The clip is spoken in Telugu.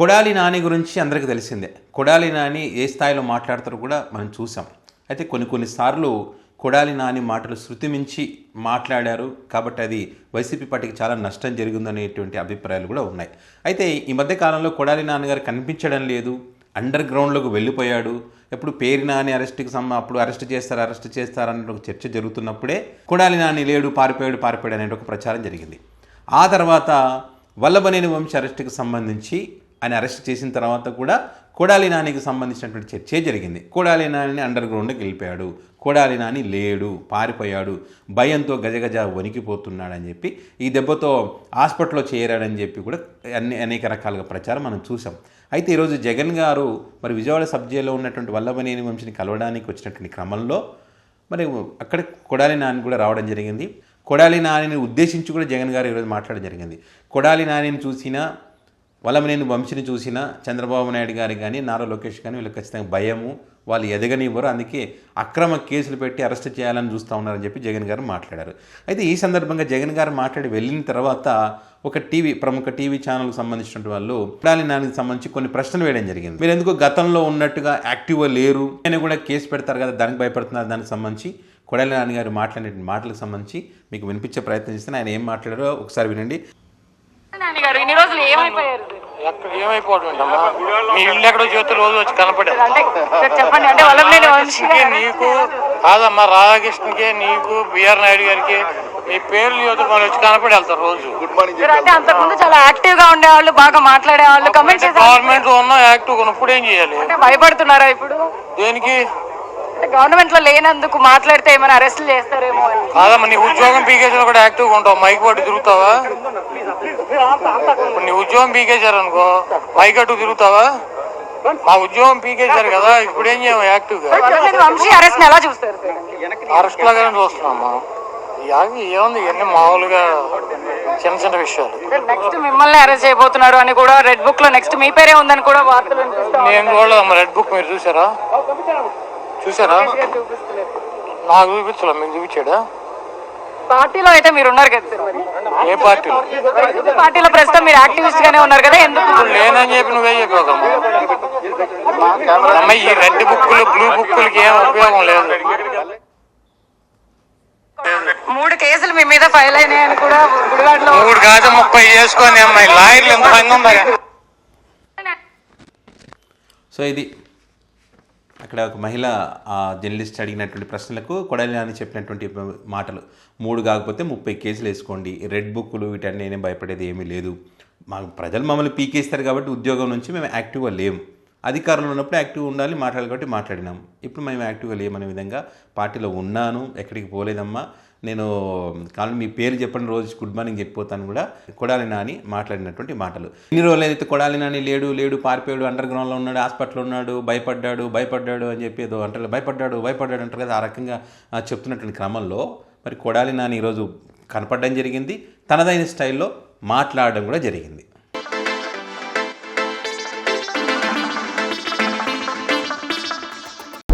కొడాలి నాని గురించి అందరికీ తెలిసిందే. కొడాలి నాని ఏ స్థాయిలో మాట్లాడతారో కూడా మనం చూసాం. అయితే కొన్నిసార్లు కొడాలి నాని మాటలు శృతి మించి మాట్లాడారు కాబట్టి అది వైసీపీ పార్టీకి చాలా నష్టం జరిగిందనేటువంటి అభిప్రాయాలు కూడా ఉన్నాయి. అయితే ఈ మధ్య కాలంలో కొడాలి నాని గారు కనిపించడం లేదు, అండర్ గ్రౌండ్లోకి వెళ్ళిపోయాడు. ఎప్పుడు పేరు నాని అరెస్ట్కి అప్పుడు అరెస్ట్ చేస్తారనే ఒక చర్చ జరుగుతున్నప్పుడే కొడాలి నాని లేడు, పారిపోయాడు అనే ఒక ప్రచారం జరిగింది. ఆ తర్వాత వల్లభనేని వంశీ అరెస్ట్కి సంబంధించి ఆయన అరెస్ట్ చేసిన తర్వాత కూడా కొడాలి నానికి సంబంధించినటువంటి చర్చే జరిగింది. కొడాలి నాని అండర్ గ్రౌండ్కి వెళ్ళిపోయాడు, కొడాలి నాని లేడు, పారిపోయాడు, భయంతో గజగజ వణికిపోతున్నాడని చెప్పి, ఈ దెబ్బతో హాస్పిటల్లో చేరాడని చెప్పి కూడా అనేక రకాలుగా ప్రచారం మనం చూసాం. అయితే ఈరోజు జగన్ గారు మరి విజయవాడ సబ్ జైల్లో ఉన్నటువంటి వల్లభనేని వంశీని కలవడానికి వచ్చినటువంటి క్రమంలో మరి అక్కడ కొడాలి నాని కూడా రావడం జరిగింది. కొడాలి నానిని ఉద్దేశించి కూడా జగన్ గారు ఈరోజు మాట్లాడడం జరిగింది. కొడాలి నానిని చూసినా వల్లభనేని వంశీని చూసినా చంద్రబాబు నాయుడు గారికి కానీ నారా లోకేష్ కానీ వీళ్ళకి ఖచ్చితంగా భయము, వాళ్ళు ఎదగనివ్వరు, అందుకే అక్రమ కేసులు పెట్టి అరెస్ట్ చేయాలని చూస్తూ ఉన్నారని చెప్పి జగన్ గారు మాట్లాడారు. అయితే ఈ సందర్భంగా జగన్ గారు మాట్లాడి వెళ్ళిన తర్వాత ఒక ప్రముఖ టీవీ ఛానల్కి సంబంధించినటువంటి వాళ్ళు కొడాలి నానికి సంబంధించి కొన్ని ప్రశ్నలు వేయడం జరిగింది. మీరు ఎందుకు గతంలో ఉన్నట్టుగా యాక్టివ్గా లేరు అని కూడా కేసు పెడతారు కదా, దానికి భయపడుతున్నారు. దానికి సంబంధించి కొడాలి నాని గారు మాట్లాడే మాటలకు సంబంధించి మీకు వినిపించే ప్రయత్నం చేస్తే ఆయన ఏం మాట్లాడారో ఒకసారి వినండి. ఏమైపోతుందమ్మా, మీ ఇల్లు ఎక్కడో జ్యోతి రోజు వచ్చి కనపడేది నీకు కాదమ్మా, రాధాకృష్ణకి నీకు బిఆర్ నాయుడు గారికి మీ పేర్లు జ్యోతి వాళ్ళు వచ్చి కనపడి వెళ్తారు రోజు. Good morning. అంటే అంతకుముందు చాలా యాక్టివ్ గా ఉండేవాళ్ళు, బాగా మాట్లాడేవాళ్ళు, కమెంట్స్ గవర్నమెంట్ లో ఉన్న యాక్టివ్ ఇప్పుడు ఏం చేయాలి? భయపడుతున్నారా ఇప్పుడు? దేనికి? గవర్నమెంట్ లో లేనందుకు మాట్లాడితే ఏమైనా అరెస్ట్ చేస్తారేమో. కాదమ్మా, నీ ఉద్యోగం పీకేసిన కూడా యాక్టివ్గా ఉంటావు, మైక్ పట్టు తిరుగుతావా? నీ ఉద్యోగం పీకేశారు అనుకో, మైక్ అట్టు తిరుగుతావా? మా ఉద్యోగం పీకేశారు కదా, ఇప్పుడు ఏం చేయము యాక్టివ్ గా. అరెస్ట్ ఎలా చూస్తారు? అరెస్ట్ లాగానే చూస్తున్నామ్మా. ఏముంది, ఇవన్నీ మామూలుగా చిన్న చిన్న విషయాలు. నెక్స్ట్ మిమ్మల్ని అరెస్ట్ చేయబోతున్నారు అని కూడా రెడ్ బుక్ లో నెక్స్ట్ మీ పేరే ఉందని కూడా వార్తలు. నేను చూడలేదమ్మా రెడ్ బుక్, మీరు చూసారా? నాకు చూపించలే, మీకు చూపించాడా? పార్టీలో అయితే మీరు ఉన్నారు కదా సార్, మరి ఏ పార్టీలో? పార్టీలో ప్రస్తుతం మీరు యాక్టివిస్ట్ గానే ఉన్నారు కదా, ఎందుకు లేనని చెప్పి నువ్వే చెప్పావు. ఈ రెడ్ బుక్కులు బ్లూ బుక్కులకి ఏం ఉపయోగం లేదు. 3 కేసులు మీ మీద ఫైల్ అయినాయని కూడా 3 కాదు 30 చేసుకొని అమ్మాయి లాయర్లు ఎంత మంది ఉందా? సో ఇది అక్కడ ఒక మహిళ జర్నలిస్ట్ అడిగినటువంటి ప్రశ్నలకు కొడాలి నాని చెప్పినటువంటి మాటలు. 3 కాకపోతే 30 కేసులు వేసుకోండి, రెడ్ బుక్కులు వీటన్నీ నేనే భయపడేది ఏమీ లేదు, ప్రజలు మమ్మల్ని పీకేస్తారు కాబట్టి ఉద్యోగం నుంచి మేము యాక్టివ్గా లేము, అధికారంలో ఉన్నప్పుడు యాక్టివ్గా ఉండాలి, మాట్లాడాలి కాబట్టి మాట్లాడినాం, ఇప్పుడు మేము యాక్టివ్గా లేమనే విధంగా పార్టీలో ఉన్నాను, ఎక్కడికి పోలేదమ్మా, నేను కావాలి మీ పేరు చెప్పండి రోజు గుడ్ మార్నింగ్ చెప్పిపోతాను కూడా కొడాలి నాని మాట్లాడినటువంటి మాటలు. ఇన్ని రోజులు ఏదైతే కొడాలి నాని లేడు పారిపోయాడు, అండర్ గ్రౌండ్లో ఉన్నాడు, హాస్పిటల్లో ఉన్నాడు, భయపడ్డాడు అని చెప్పి ఏదో అంటారు, భయపడ్డాడు అంటారు కదా, ఆ రకంగా చెప్తున్నటువంటి క్రమంలో మరి కొడాలి నాని ఈరోజు కనపడడం జరిగింది, తనదైన స్టైల్లో మాట్లాడడం కూడా జరిగింది.